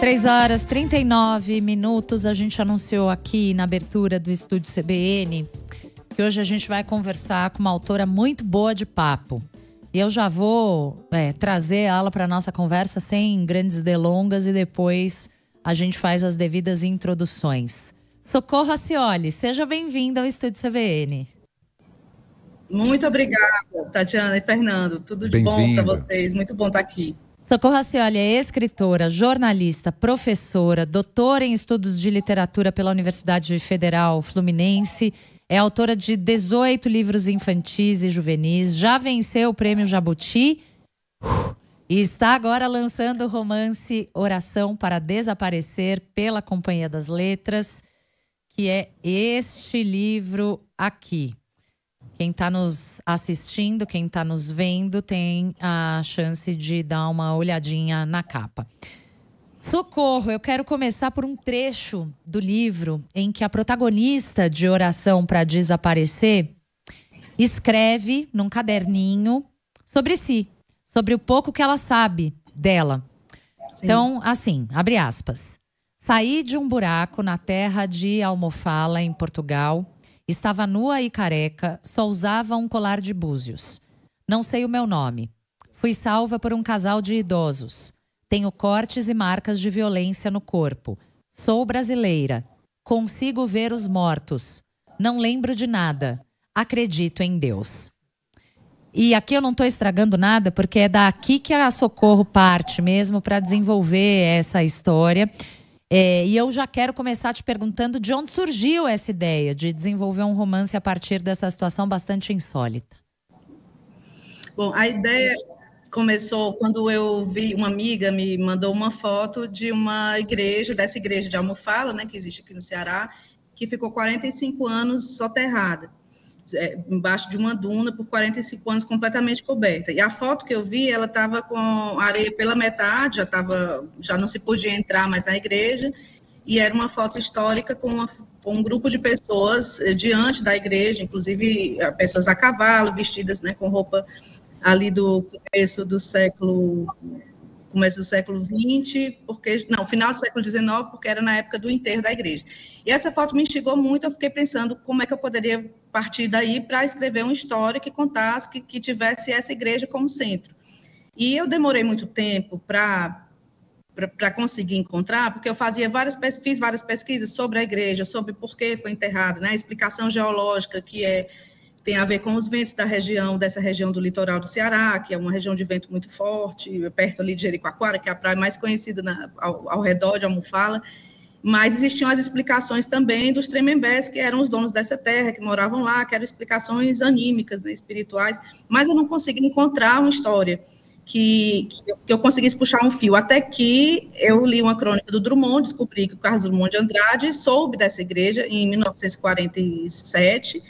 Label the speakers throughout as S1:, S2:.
S1: 3h39, a gente anunciou aqui na abertura do Estúdio CBN que hoje a gente vai conversar com uma autora muito boa de papo. E eu já vou trazer ela para a nossa conversa sem grandes delongas e depois a gente faz as devidas introduções. Socorro Racioli, seja bem-vinda ao Estúdio CBN.
S2: Muito obrigada, Tatiana e Fernando. Tudo de bom para vocês, muito bom estar aqui.
S1: Socorro Racioli é escritora, jornalista, professora, doutora em estudos de literatura pela Universidade Federal Fluminense, é autora de 18 livros infantis e juvenis, já venceu o Prêmio Jabuti e está agora lançando o romance Oração para Desaparecer pela Companhia das Letras, que é este livro aqui. Quem está nos assistindo, quem está nos vendo, tem a chance de dar uma olhadinha na capa. Socorro, eu quero começar por um trecho do livro em que a protagonista de Oração para Desaparecer escreve num caderninho sobre si, sobre o pouco que ela sabe dela. Sim. Então, assim, abre aspas. Saí de um buraco na terra de Almofala, em Portugal. Estava nua e careca, só usava um colar de búzios. Não sei o meu nome. Fui salva por um casal de idosos. Tenho cortes e marcas de violência no corpo. Sou brasileira. Consigo ver os mortos. Não lembro de nada. Acredito em Deus. E aqui eu não estou estragando nada, porque é daqui que a Socorro parte mesmo para desenvolver essa história. E eu já quero começar te perguntando de onde surgiu essa ideia de desenvolver um romance a partir dessa situação bastante insólita.
S2: Bom, a ideia começou quando eu vi uma amiga me mandou uma foto de uma igreja, dessa igreja de Almofala, né, que existe aqui no Ceará, que ficou 45 anos soterrada, embaixo de uma duna, por 45 anos completamente coberta. E a foto que eu vi, ela estava com areia pela metade, já não se podia entrar mais na igreja, e era uma foto histórica com um grupo de pessoas diante da igreja, inclusive pessoas a cavalo, vestidas, né, com roupa ali do começo do século XX, final do século XIX, porque era na época do enterro da igreja. E essa foto me instigou muito, eu fiquei pensando como é que eu poderia partir daí para escrever uma história que contasse, que tivesse essa igreja como centro. E eu demorei muito tempo para conseguir encontrar, porque eu fiz várias pesquisas sobre a igreja, sobre por que foi enterrado, né, a explicação geológica, que tem a ver com os ventos dessa região do litoral do Ceará, que é uma região de vento muito forte, perto ali de Jericoacoara, que é a praia mais conhecida ao redor de Almofala, mas existiam as explicações também dos Tremembés, que eram os donos dessa terra, que moravam lá, que eram explicações anímicas, né, espirituais, mas eu não consegui encontrar uma história que eu conseguisse puxar um fio, até que eu li uma crônica do Drummond, descobri que o Carlos Drummond de Andrade soube dessa igreja em 1947,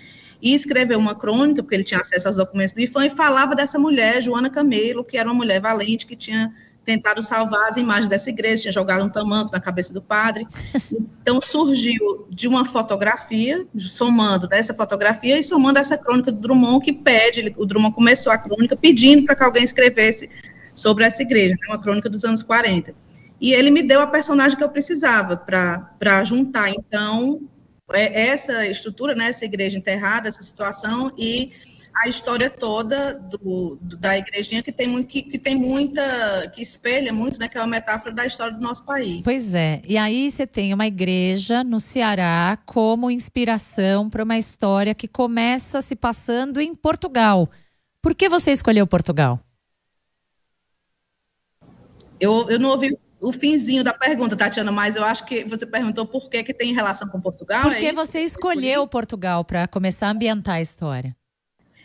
S2: e escreveu uma crônica, porque ele tinha acesso aos documentos do IFAM, e falava dessa mulher, Joana Camelo, que era uma mulher valente, que tinha tentado salvar as imagens dessa igreja, tinha jogado um tamanco na cabeça do padre. Então, surgiu de uma fotografia, somando essa fotografia e somando essa crônica do Drummond, que o Drummond começou a crônica pedindo para que alguém escrevesse sobre essa igreja, né, uma crônica dos anos 40. E ele me deu a personagem que eu precisava para juntar, então, essa estrutura, né, essa igreja enterrada, essa situação e a história toda da igrejinha que espelha muito, né, que é uma metáfora da história do nosso país.
S1: Pois é, e aí você tem uma igreja no Ceará como inspiração para uma história que começa se passando em Portugal. Por que você escolheu Portugal?
S2: Eu não ouvi o finzinho da pergunta, Tatiana, mas eu acho que você perguntou por que tem relação com Portugal.
S1: Por que você escolheu Portugal para começar a ambientar a história?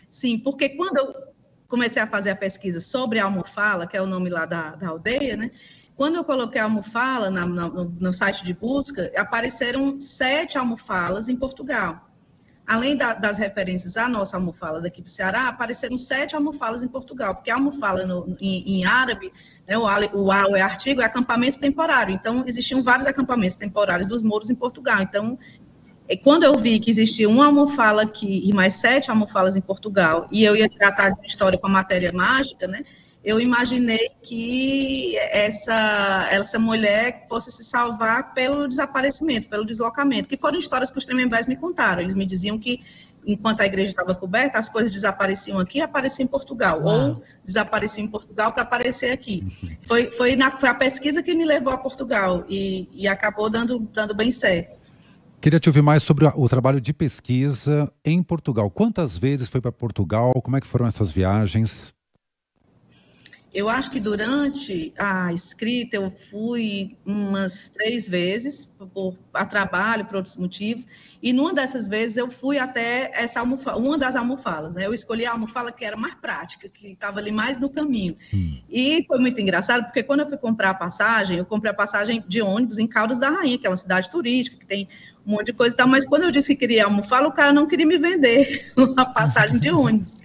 S2: Sim, porque quando eu comecei a fazer a pesquisa sobre a Almofala, que é o nome lá da aldeia, né? Quando eu coloquei a Almofala no site de busca, apareceram 7 almofalas em Portugal. Além das referências à nossa almofala daqui do Ceará, apareceram 7 almofalas em Portugal, porque a almofala em árabe, né, o al é artigo, é acampamento temporário. Então, existiam vários acampamentos temporários dos mouros em Portugal. Então, quando eu vi que existia uma almofala aqui e mais 7 almofalas em Portugal, e eu ia tratar de uma história com a matéria mágica, né, eu imaginei que essa mulher fosse se salvar pelo desaparecimento, pelo deslocamento, que foram histórias que os Tremembés me contaram. Eles me diziam que, enquanto a igreja estava coberta, as coisas desapareciam aqui e apareciam em Portugal, ou desapareciam em Portugal para aparecer aqui. Foi a pesquisa que me levou a Portugal e acabou dando bem certo.
S3: Queria te ouvir mais sobre o trabalho de pesquisa em Portugal. Quantas vezes foi para Portugal? Como é que foram essas viagens?
S2: Eu acho que durante a escrita eu fui umas 3 vezes a trabalho, por outros motivos, e numa dessas vezes eu fui até uma das almofalas, né? Eu escolhi a almofala que era mais prática, que estava ali mais no caminho. E foi muito engraçado, porque quando eu fui comprar a passagem, eu comprei a passagem de ônibus em Caldas da Rainha, que é uma cidade turística, que tem um monte de coisa e tal, mas quando eu disse que queria almofala, o cara não queria me vender uma passagem de ônibus.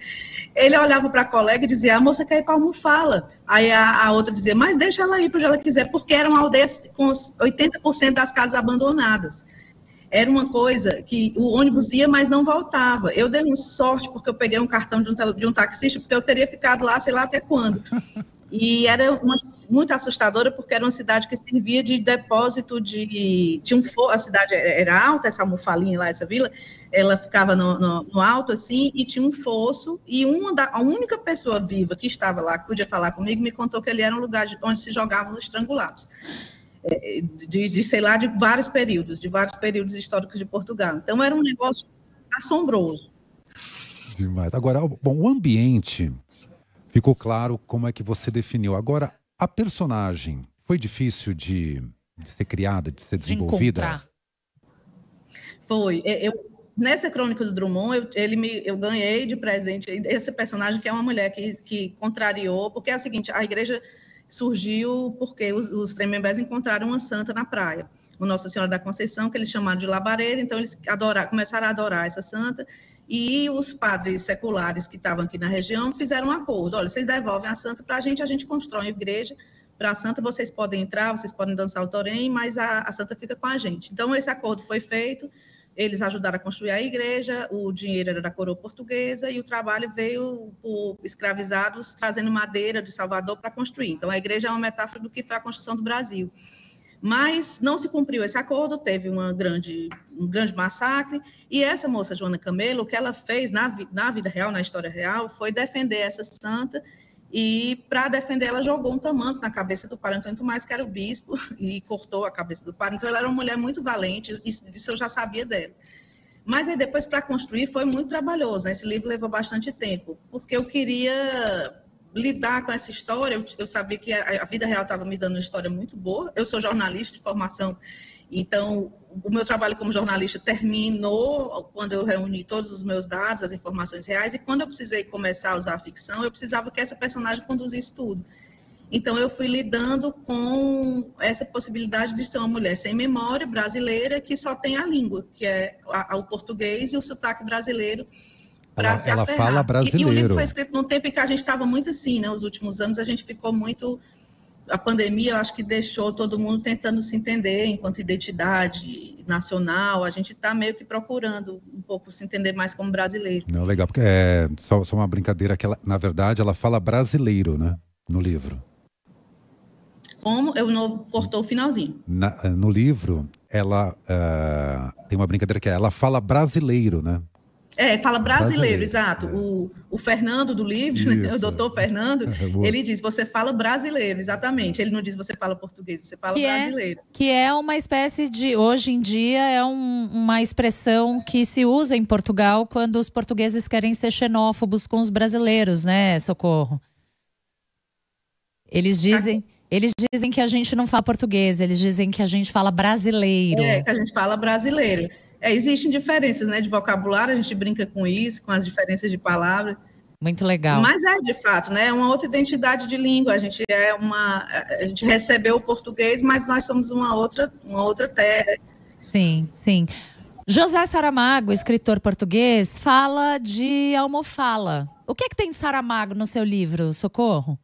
S2: Ele olhava para a colega e dizia, a moça quer ir para Almofala. Aí a outra dizia, mas deixa ela ir para onde ela quiser, porque era uma aldeia com 80% das casas abandonadas. Era uma coisa que o ônibus ia, mas não voltava. Eu dei uma sorte, porque eu peguei um cartão de um taxista, porque eu teria ficado lá, sei lá até quando. E era muito assustadora, porque era uma cidade que servia de depósito a cidade era alta, essa almofalinha lá, essa vila, ela ficava no alto, assim, e tinha um fosso, e a única pessoa viva que estava lá, que podia falar comigo, me contou que ali era um lugar onde se jogavam os estrangulados. Sei lá, de vários períodos históricos de Portugal. Então, era um negócio assombroso.
S3: Demais. Agora, bom, o ambiente ficou claro como é que você definiu. Agora, a personagem foi difícil de ser criada, de ser desenvolvida?
S1: De encontrar.
S2: Foi. Nessa crônica do Drummond, eu ganhei de presente esse personagem, que é uma mulher que contrariou, porque é o seguinte, a igreja surgiu porque os Tremembés encontraram uma santa na praia, o Nossa Senhora da Conceição, que eles chamaram de labareda, então eles começaram a adorar essa santa, e os padres seculares que estavam aqui na região fizeram um acordo, olha, vocês devolvem a santa para a gente constrói uma igreja para a santa, vocês podem entrar, vocês podem dançar o torém, mas a santa fica com a gente. Então, esse acordo foi feito, eles ajudaram a construir a igreja, o dinheiro era da coroa portuguesa e o trabalho veio por escravizados trazendo madeira de Salvador para construir. Então, a igreja é uma metáfora do que foi a construção do Brasil. Mas não se cumpriu esse acordo, teve um grande massacre, e essa moça, Joana Camelo, o que ela fez na vida real, na história real, foi defender essa santa, e para defender ela jogou um tamanco na cabeça do padre Antônio Tomás, que era o bispo, e cortou a cabeça do padre. Então ela era uma mulher muito valente, isso eu já sabia dela. Mas aí depois, para construir, foi muito trabalhoso, né? Esse livro levou bastante tempo, porque eu queria lidar com essa história. Eu sabia que a vida real estava me dando uma história muito boa. Eu sou jornalista de formação, então o meu trabalho como jornalista terminou quando eu reuni todos os meus dados, as informações reais, e quando eu precisei começar a usar a ficção, eu precisava que essa personagem conduzisse tudo. Então, eu fui lidando com essa possibilidade de ser uma mulher sem memória, brasileira, que só tem a língua, que é o português e o sotaque brasileiro, para se aferrar.
S3: Ela fala brasileiro.
S2: E o livro foi escrito num tempo em que a gente estava muito assim, né? Os últimos anos, a gente ficou muito... A pandemia, eu acho que deixou todo mundo tentando se entender enquanto identidade nacional. A gente está meio que procurando um pouco se entender mais como brasileiro.
S3: Não, legal, porque é só uma brincadeira que, na verdade, ela fala brasileiro, né? No livro.
S2: Como? Eu não cortou o finalzinho.
S3: No livro, ela tem uma brincadeira que ela fala brasileiro, né?
S2: Fala brasileiro, exato. O Fernando do livro, né, o doutor Fernando, ele diz, você fala brasileiro, exatamente. Ele não diz você fala português, você fala brasileiro.
S1: Que é uma espécie de, hoje em dia, é uma expressão que se usa em Portugal quando os portugueses querem ser xenófobos com os brasileiros, né, Socorro? Eles dizem que a gente não fala português, eles dizem que a gente fala brasileiro.
S2: Que a gente fala brasileiro. Existem diferenças, né, de vocabulário, a gente brinca com isso, com as diferenças de palavras.
S1: Muito legal.
S2: Mas de fato, né, é uma outra identidade de língua. A gente recebeu o português, mas nós somos uma outra terra.
S1: Sim, sim. José Saramago, escritor português, fala de almofala. O que é que tem Saramago no seu livro, Socorro?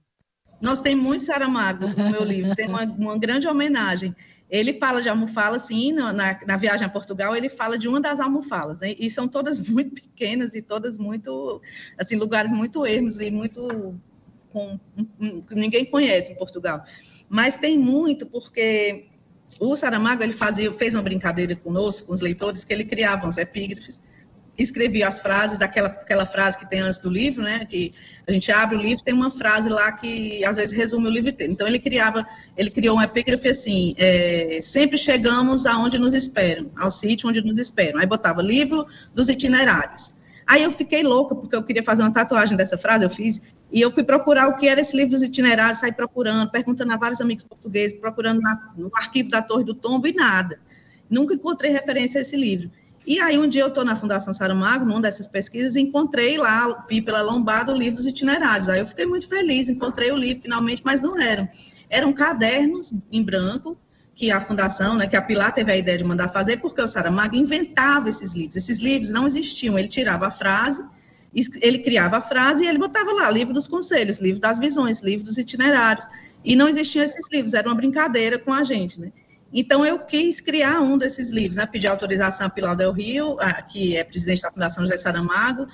S2: Nós temos muito Saramago no meu livro, tem uma grande homenagem. Ele fala de almofala, sim, na viagem a Portugal, ele fala de uma das almofalas, né? E são todas muito pequenas e todas muito, assim, lugares muito ermos e muito que ninguém conhece em Portugal. Mas tem muito, porque o Saramago ele fez uma brincadeira conosco, com os leitores, que ele criava uns epígrafes, escrevia as frases, aquela frase que tem antes do livro, né, que a gente abre o livro, tem uma frase lá que às vezes resume o livro inteiro. Então ele criou um epígrafe assim, sempre chegamos aonde nos esperam, ao sítio onde nos esperam. Aí botava livro dos itinerários. Aí eu fiquei louca, porque eu queria fazer uma tatuagem dessa frase, eu fiz, e eu fui procurar o que era esse livro dos itinerários, saí procurando, perguntando a vários amigos portugueses, procurando no arquivo da Torre do Tombo e nada. Nunca encontrei referência a esse livro. E aí um dia eu estou na Fundação Saramago, numa dessas pesquisas, encontrei lá, vi pela lombada o livro dos itinerários. Aí eu fiquei muito feliz, encontrei o livro finalmente, mas não eram. Eram cadernos em branco, que a Fundação, né, que a Pilar teve a ideia de mandar fazer, porque o Saramago inventava esses livros. Esses livros não existiam, ele tirava a frase, ele criava a frase e ele botava lá, livro dos conselhos, livro das visões, livro dos itinerários. E não existiam esses livros, era uma brincadeira com a gente, né? Então, eu quis criar um desses livros, né? Pedi autorização a Pilar Del Rio, que é presidente da Fundação José Saramago,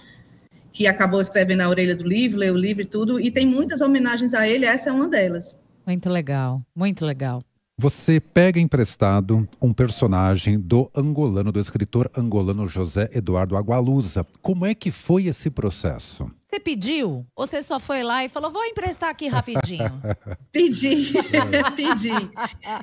S2: que acabou escrevendo a orelha do livro, leu o livro e tudo, e tem muitas homenagens a ele, essa é uma delas.
S1: Muito legal, muito legal.
S3: Você pega emprestado um personagem do escritor angolano José Eduardo Agualusa. Como é que foi esse processo?
S1: Você pediu? Ou você só foi lá e falou, vou emprestar aqui rapidinho?
S2: Pedi.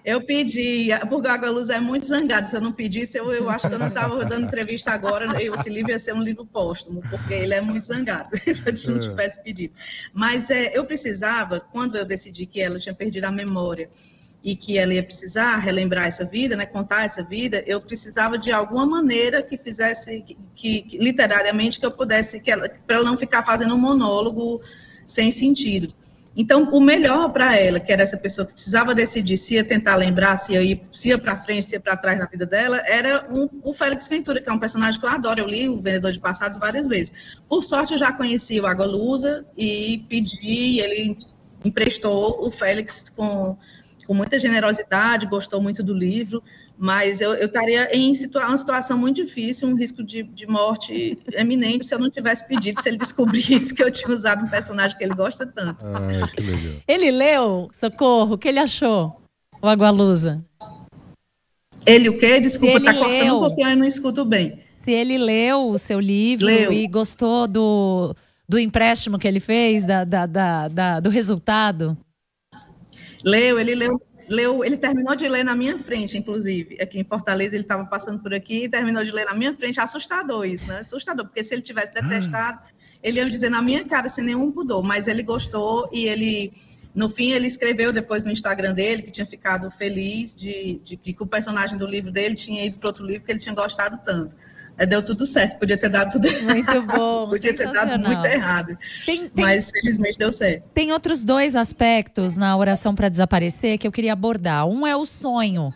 S2: Eu pedi, porque o Agualusa é muito zangado. Se eu não pedisse, eu acho que eu não estava dando entrevista agora, esse livro ia ser um livro póstumo, porque ele é muito zangado, se eu não tivesse pedido. Mas eu precisava, quando eu decidi que ela tinha perdido a memória, e que ela ia precisar relembrar essa vida, né, contar essa vida, eu precisava de alguma maneira que fizesse, que literariamente, que eu pudesse, para ela não ficar fazendo um monólogo sem sentido. Então, o melhor para ela, que era essa pessoa que precisava decidir se ia tentar lembrar, se ia para frente, se ia para trás na vida dela, era o Félix Ventura, que é um personagem que eu adoro, eu li O Vendedor de Passados várias vezes. Por sorte, eu já conheci o Agualusa e pedi, ele emprestou o Félix com muita generosidade, gostou muito do livro, mas eu estaria em uma situação muito difícil, um risco de morte eminente se eu não tivesse pedido, se ele descobrisse que eu tinha usado um personagem que ele gosta tanto.
S3: Ah, que legal.
S1: Ele leu, Socorro, o que ele achou, o Agualusa?
S2: Ele o quê? Desculpa, está cortando um pouquinho, eu não escuto bem.
S1: Se ele leu o seu livro e gostou do empréstimo que ele fez, do resultado?
S2: Ele terminou de ler na minha frente, inclusive, aqui em Fortaleza, ele estava passando por aqui e terminou de ler na minha frente, assustador isso, né? Assustador, porque se ele tivesse detestado, ele ia me dizer na minha cara, sem nenhum pudor, mas ele gostou e ele, no fim, ele escreveu depois no Instagram dele, que tinha ficado feliz de que o personagem do livro dele tinha ido para outro livro que ele tinha gostado tanto. Deu tudo certo, podia ter dado tudo errado.
S1: Muito bom,
S2: podia ter dado muito errado, mas felizmente deu certo.
S1: Tem outros dois aspectos na Oração para Desaparecer que eu queria abordar. Um é o sonho.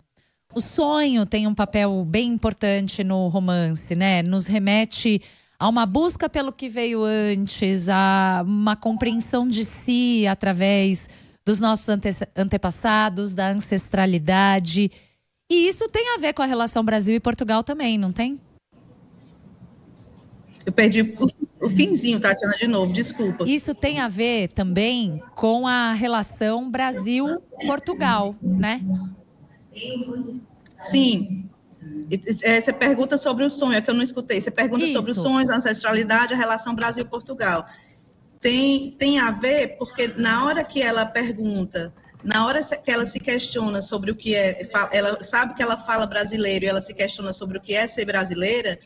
S1: O sonho tem um papel bem importante no romance, né? Nos remete a uma busca pelo que veio antes, a uma compreensão de si através dos nossos antepassados, da ancestralidade. E isso tem a ver com a relação Brasil e Portugal também, não tem?
S2: Eu perdi o finzinho, Tatiana, de novo, desculpa.
S1: Isso tem a ver também com a relação Brasil-Portugal, né?
S2: Sim. Você pergunta sobre o sonho, é que eu não escutei. Você pergunta sobre os sonhos, a ancestralidade, a relação Brasil-Portugal. Tem a ver, porque na hora que ela pergunta, na hora que ela se questiona sobre o que é, ela sabe que ela fala brasileiro e ela se questiona sobre o que é ser brasileira,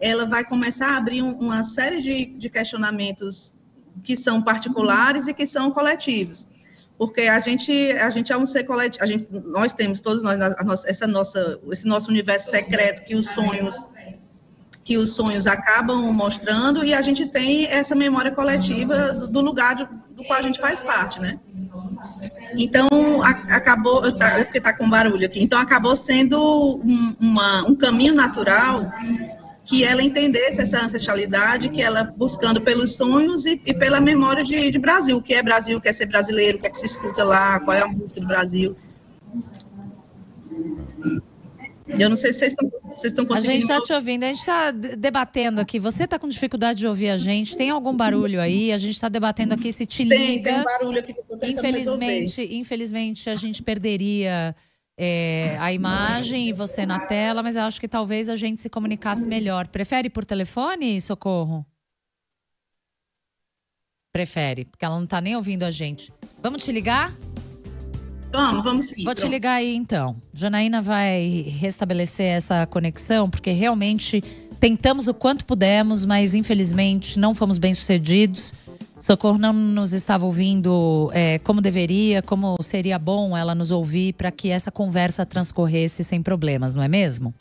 S2: ela vai começar a abrir uma série de questionamentos que são particulares e que são coletivos. Porque a gente é um ser coletivo, nós temos, todos nós, esse nosso universo secreto que os sonhos acabam mostrando, e a gente tem essa memória coletiva do lugar do qual a gente faz parte, né? Então, acabou, porque está com barulho aqui, então acabou sendo um caminho natural que ela entendesse essa ancestralidade, que ela buscando pelos sonhos e pela memória de Brasil, o que é Brasil, o que é ser brasileiro, o que é que se escuta lá, qual é a música do Brasil. Eu não sei se vocês estão conseguindo...
S1: A gente está te ouvindo, a gente está debatendo aqui. Você está com dificuldade de ouvir a gente? Tem algum barulho aí? A gente está debatendo aqui se te liga.
S2: Tem um barulho aqui que eu tô tentando resolver.
S1: Infelizmente, a gente perderia a imagem e você na tela, mas eu acho que talvez a gente se comunicasse melhor. Prefere por telefone, Socorro? Prefere, porque ela não está nem ouvindo a gente. Vamos te ligar?
S2: Vamos sim.
S1: Vou te ligar aí então. Janaína vai restabelecer essa conexão, porque realmente tentamos o quanto pudemos, mas infelizmente não fomos bem-sucedidos. Socorro não nos estava ouvindo como deveria, como seria bom ela nos ouvir para que essa conversa transcorresse sem problemas, não é mesmo?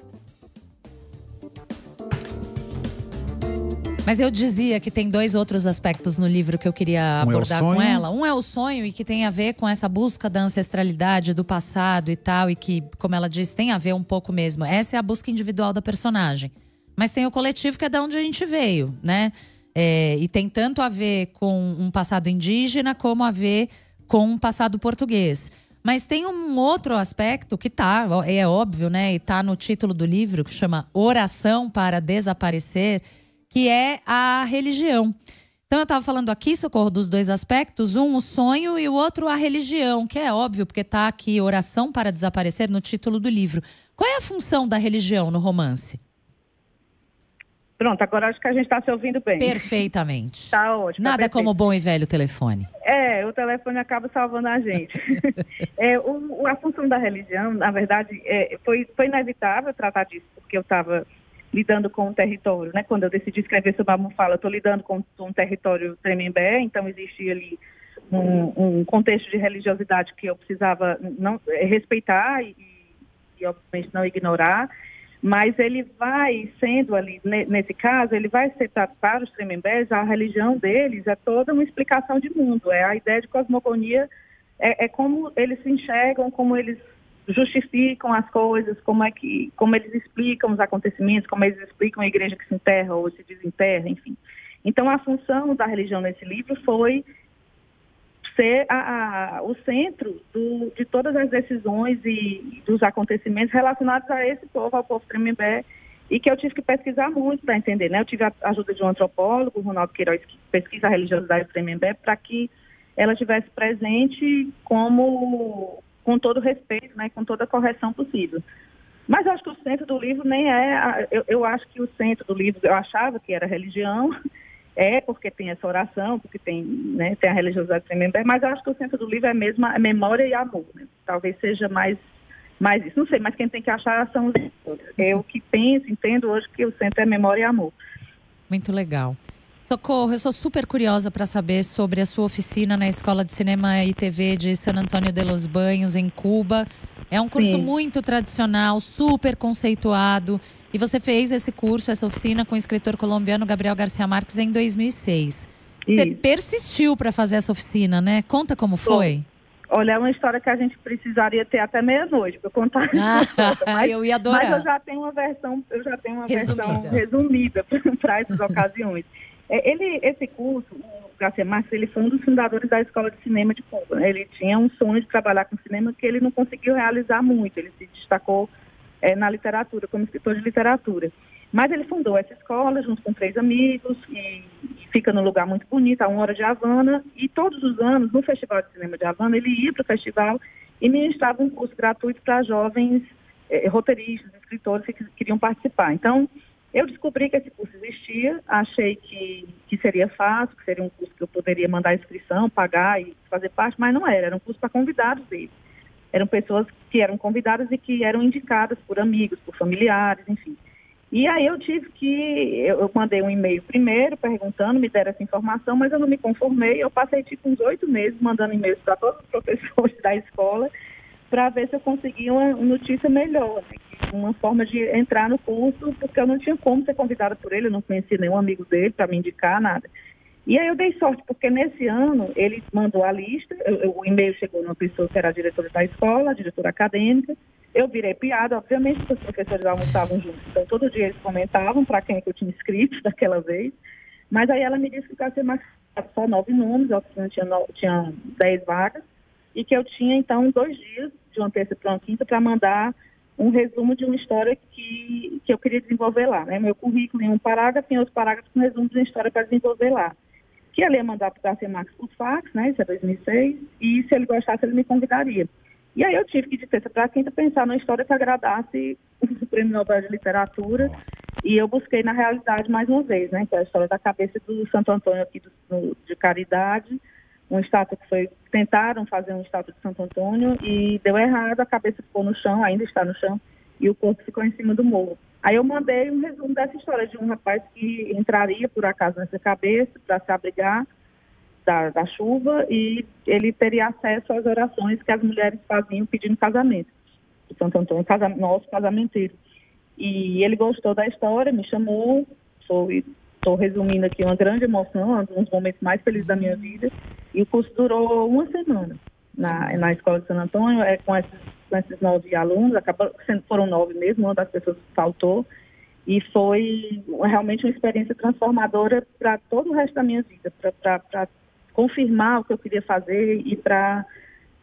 S1: Mas eu dizia que tem 2 outros aspectos no livro que eu queria abordar com ela. Um é o sonho e que tem a ver com essa busca da ancestralidade, do passado e tal. E que, como ela disse, tem a ver um pouco mesmo. Essa é a busca individual da personagem. Mas tem o coletivo, que é de onde a gente veio, né? E tem tanto a ver com um passado indígena como a ver com um passado português. Mas tem um outro aspecto que é óbvio, né? E tá no título do livro, que chama Oração para Desaparecer, que é a religião. Então eu estava falando aqui, Socorro, dos 2 aspectos. Um, o sonho, e o outro, a religião, que é óbvio, porque está aqui Oração para Desaparecer no título do livro. Qual é a função da religião no romance?
S4: Pronto, agora acho que a gente está se ouvindo bem.
S1: Perfeitamente.
S4: Está ótimo.
S1: Nada como o bom e velho telefone.
S4: O telefone acaba salvando a gente. A função da religião, na verdade, foi inevitável tratar disso, porque eu estava lidando com um território, né? Quando eu decidi escrever sobre a Mufala, eu estou lidando com um território Tremembé, então existia ali um contexto de religiosidade que eu precisava respeitar e obviamente não ignorar, mas ele vai sendo ali, nesse caso, ele vai ser para os Tremembés, a religião deles é toda uma explicação de mundo, é a ideia de cosmogonia, é como eles se enxergam, como eles justificam as coisas, como eles explicam os acontecimentos, como eles explicam a igreja que se enterra ou se desenterra, enfim. Então, a função da religião nesse livro foi ser o centro de todas as decisões e dos acontecimentos relacionados a esse povo, ao povo Tremembé, e que eu tive que pesquisar muito para entender, né? Eu tive a ajuda de um antropólogo, o Ronaldo Queiroz, que pesquisa a religiosidade do Tremembé, para que ela estivesse presente com todo respeito, né, com toda a correção possível. Mas eu acho que o centro do livro nem é... Eu acho que o centro do livro, eu achava que era religião, porque tem essa oração, porque tem a religiosidade Tremembé, mas eu acho que o centro do livro é mesmo a memória e amor, né? Talvez seja mais isso. Não sei, mas quem tem que achar são os outros. Eu que entendo hoje que o centro é memória e amor.
S1: Muito legal. Socorro, eu sou super curiosa para saber sobre a sua oficina na Escola de Cinema e TV de San Antonio de los Baños, em Cuba. É um curso muito tradicional, super conceituado. E você fez esse curso, essa oficina, com o escritor colombiano Gabriel García Márquez em 2006. Você persistiu para fazer essa oficina, né? Conta como foi.
S4: Olha, é uma história que a gente precisaria ter até meia-noite para contar.
S1: Eu ia adorar.
S4: Mas eu já tenho uma versão, resumida para essas ocasiões. Esse curso, o García Márquez, ele foi um dos fundadores da Escola de Cinema de Cuba. Ele tinha um sonho de trabalhar com cinema que ele não conseguiu realizar muito. Ele se destacou na literatura, como escritor de literatura. Mas ele fundou essa escola junto com 3 amigos e fica num lugar muito bonito, a 1 hora de Havana. E todos os anos, no Festival de Cinema de Havana, ele ia para o festival e ministrava um curso gratuito para jovens roteiristas, escritores que queriam participar. Então, eu descobri que esse curso existia, achei que seria fácil, que seria um curso que eu poderia mandar inscrição, pagar e fazer parte, mas não era um curso para convidados deles. Eram pessoas que eram convidadas e que eram indicadas por amigos, por familiares, enfim. E aí eu mandei um e-mail primeiro, perguntando, me deram essa informação, mas eu não me conformei, eu passei tipo uns 8 meses mandando e-mails para todos os professores da escola, para ver se eu conseguia uma notícia melhor, né? Uma forma de entrar no curso, porque eu não tinha como ser convidada por ele, eu não conhecia nenhum amigo dele para me indicar, nada. E aí eu dei sorte, porque nesse ano ele mandou a lista, o e-mail chegou numa pessoa que era a diretora da escola, a diretora acadêmica, eu virei piada, obviamente, porque os professores almoçavam juntos, então todo dia eles comentavam para quem é que eu tinha inscrito daquela vez, mas aí ela me disse que o García Márquez tinha só 9 nomes, a oficina tinha 10 vagas, e que eu tinha, então, 2 dias, de uma terça para uma quinta, para mandar um resumo de uma história que eu queria desenvolver lá, né? Meu currículo em um parágrafo, em outro parágrafo, um resumo de uma história para desenvolver lá. Que ele ia mandar para o Garcia Marques por fax, né? Isso é 2006, e se ele gostasse, ele me convidaria. E aí eu tive que, de terça para quinta, pensar numa história que agradasse o Prêmio Nobel de Literatura. E eu busquei na realidade mais uma vez, né? Que é a história da cabeça do Santo Antônio aqui de Caridade. Uma estátua que foi... Tentaram fazer uma estátua de Santo Antônio e deu errado, a cabeça ficou no chão, ainda está no chão, e o corpo ficou em cima do morro. Aí eu mandei um resumo dessa história de um rapaz que entraria, por acaso, nessa cabeça para se abrigar da chuva, e ele teria acesso às orações que as mulheres faziam pedindo casamento. O Santo Antônio, nosso casamenteiro. E ele gostou da história, me chamou, estou resumindo aqui uma grande emoção, um dos momentos mais felizes da minha vida, e o curso durou uma semana na Escola de Santo Antônio, com esses 9 alunos, foram 9 mesmo, uma das pessoas faltou, e foi realmente uma experiência transformadora para todo o resto da minha vida, para confirmar o que eu queria fazer e para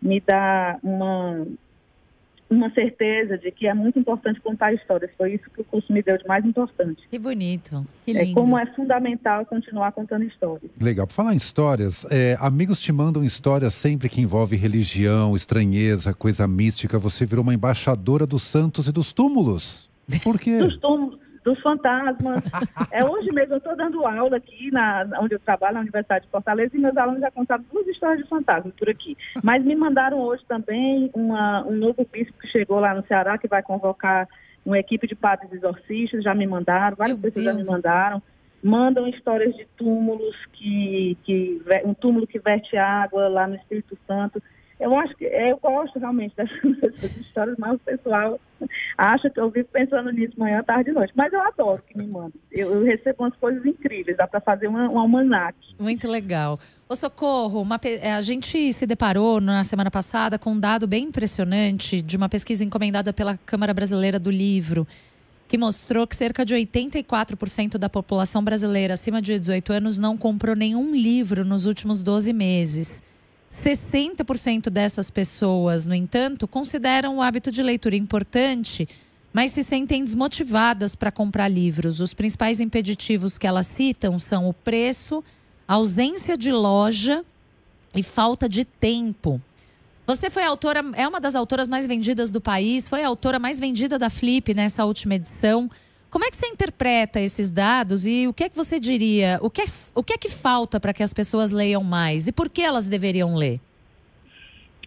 S4: me dar uma certeza de que é muito importante contar histórias. Foi isso que o curso me deu de mais importante.
S1: Que bonito, que lindo.
S4: Como é fundamental continuar contando histórias.
S3: Legal. Por falar em histórias, amigos te mandam histórias sempre que envolve religião, estranheza, coisa mística. Você virou uma embaixadora dos santos e dos túmulos. Por quê?
S4: Dos túmulos, dos fantasmas. Hoje mesmo eu estou dando aula aqui, onde eu trabalho, na Universidade de Fortaleza, e meus alunos já contaram 2 histórias de fantasmas por aqui. Mas me mandaram hoje também um novo bispo que chegou lá no Ceará, que vai convocar uma equipe de padres exorcistas, já me mandaram, várias pessoas já me mandaram. Mandam histórias de túmulos, um túmulo que verte água lá no Espírito Santo. Eu gosto realmente dessas histórias, mas o pessoal acha que eu vivo pensando nisso manhã, tarde e noite. Mas eu adoro que me mandem. Eu recebo umas coisas incríveis, dá para fazer um almanaque.
S1: Muito legal. Ô Socorro, a gente se deparou na semana passada com um dado bem impressionante de uma pesquisa encomendada pela Câmara Brasileira do Livro, que mostrou que cerca de 84% da população brasileira acima de 18 anos não comprou nenhum livro nos últimos 12 meses. 60% dessas pessoas, no entanto, consideram o hábito de leitura importante, mas se sentem desmotivadas para comprar livros. Os principais impeditivos que elas citam são o preço, a ausência de loja e falta de tempo. Você foi autora, é uma das autoras mais vendidas do país, foi a autora mais vendida da Flip nessa última edição. Como é que você interpreta esses dados e o que é que você diria? O que é que falta para que as pessoas leiam mais? E por que elas deveriam ler?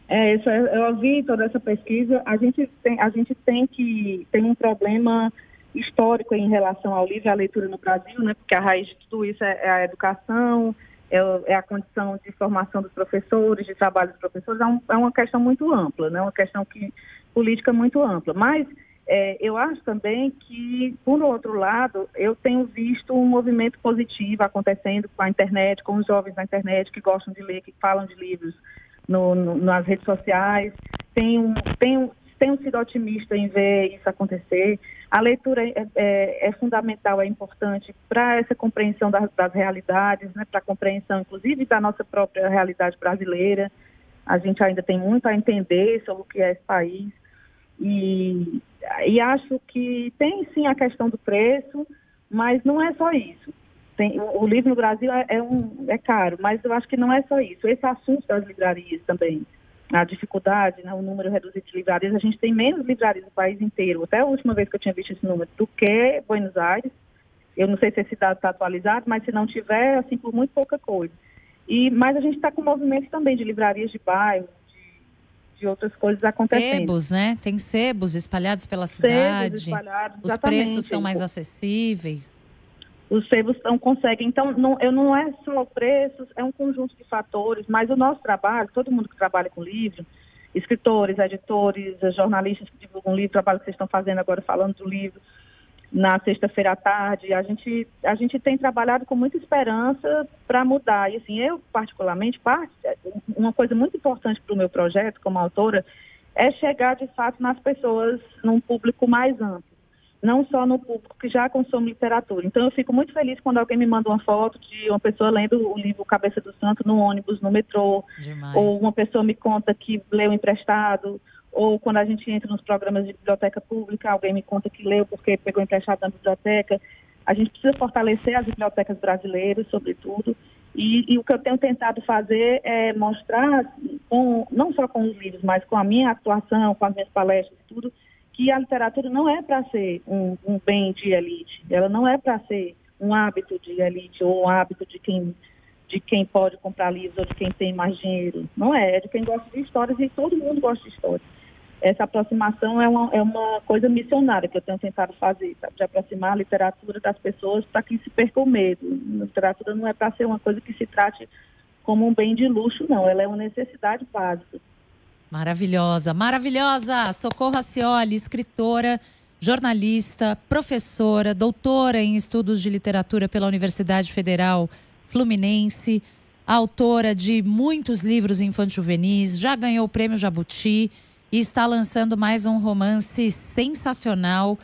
S4: Eu ouvi toda essa pesquisa. A gente tem um problema histórico em relação ao livro e à leitura no Brasil, né? Porque a raiz de tudo isso é a educação, é a condição de formação dos professores, de trabalho dos professores. É uma questão muito ampla, né? Uma questão política muito ampla. Mas eu acho também que, por outro lado, eu tenho visto um movimento positivo acontecendo com a internet, com os jovens na internet que gostam de ler, que falam de livros nas redes sociais. Tenho sido otimista em ver isso acontecer. A leitura é fundamental, é importante para essa compreensão das realidades, né, para a compreensão, inclusive, da nossa própria realidade brasileira. A gente ainda tem muito a entender sobre o que é esse país. E acho que tem sim a questão do preço, mas não é só isso. O livro no Brasil é caro, mas eu acho que não é só isso. Esse assunto das livrarias também, a dificuldade, né, o número reduzido de livrarias, a gente tem menos livrarias no país inteiro. Até a última vez que eu tinha visto esse número, do que Buenos Aires. Eu não sei se esse dado está atualizado, mas se não tiver, assim, por muito pouca coisa. Mas a gente está com movimentos também de livrarias de bairro, de outras coisas acontecendo.
S1: Sebos, né? Tem sebos espalhados pela cidade.
S4: Sebos espalhados,
S1: os preços são mais acessíveis.
S4: Os sebos conseguem. Então, não é só preços, é um conjunto de fatores, mas o nosso trabalho, todo mundo que trabalha com livro, escritores, editores, jornalistas que divulgam livro, o trabalho que vocês estão fazendo agora falando do livro, na sexta-feira à tarde, a gente tem trabalhado com muita esperança para mudar. E assim, eu particularmente, uma coisa muito importante para o meu projeto como autora é chegar de fato nas pessoas, num público mais amplo, não só no público que já consome literatura. Então eu fico muito feliz quando alguém me manda uma foto de uma pessoa lendo o livro Cabeça do Santo no ônibus, no metrô.
S1: Demais.
S4: Ou uma pessoa me conta que leu emprestado, ou quando a gente entra nos programas de biblioteca pública, alguém me conta que leu porque pegou emprestado na biblioteca. A gente precisa fortalecer as bibliotecas brasileiras, sobretudo, e o que eu tenho tentado fazer é mostrar, não só com os livros, mas com a minha atuação, com as minhas palestras e tudo, que a literatura não é para ser um bem de elite, ela não é para ser um hábito de elite ou um hábito de quem pode comprar livros ou de quem tem mais dinheiro. Não é de quem gosta de histórias, e todo mundo gosta de histórias. Essa aproximação é uma coisa missionária que eu tenho tentado fazer, sabe? De aproximar a literatura das pessoas para que se perca o medo. A literatura não é para ser uma coisa que se trate como um bem de luxo, não. Ela é uma necessidade básica.
S1: Maravilhosa, maravilhosa! Socorro Racioli, escritora, jornalista, professora, doutora em estudos de literatura pela Universidade Federal Fluminense, autora de muitos livros infanto-juvenis, já ganhou o Prêmio Jabuti e está lançando mais um romance sensacional.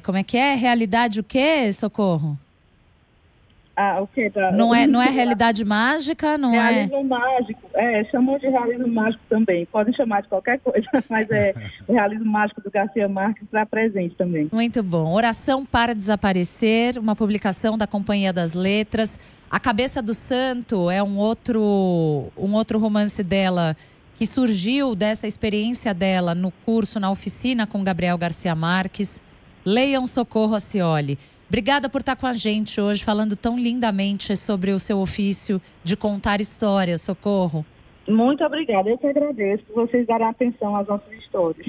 S1: Como é que é? Realidade o quê, Socorro?
S4: O quê?
S1: Não é realidade mágica? Não
S4: realismo mágico. Chamam de realismo mágico também. Podem chamar de qualquer coisa, mas o realismo mágico do Garcia Marques está presente também.
S1: Muito bom. Oração para Desaparecer, uma publicação da Companhia das Letras. A Cabeça do Santo é um outro romance dela, que surgiu dessa experiência dela no curso, na oficina com Gabriel Garcia Marques. Leiam Socorro Racioli. Obrigada por estar com a gente hoje, falando tão lindamente sobre o seu ofício de contar histórias, Socorro.
S4: Muito obrigada, eu que agradeço por vocês darem atenção às nossas histórias.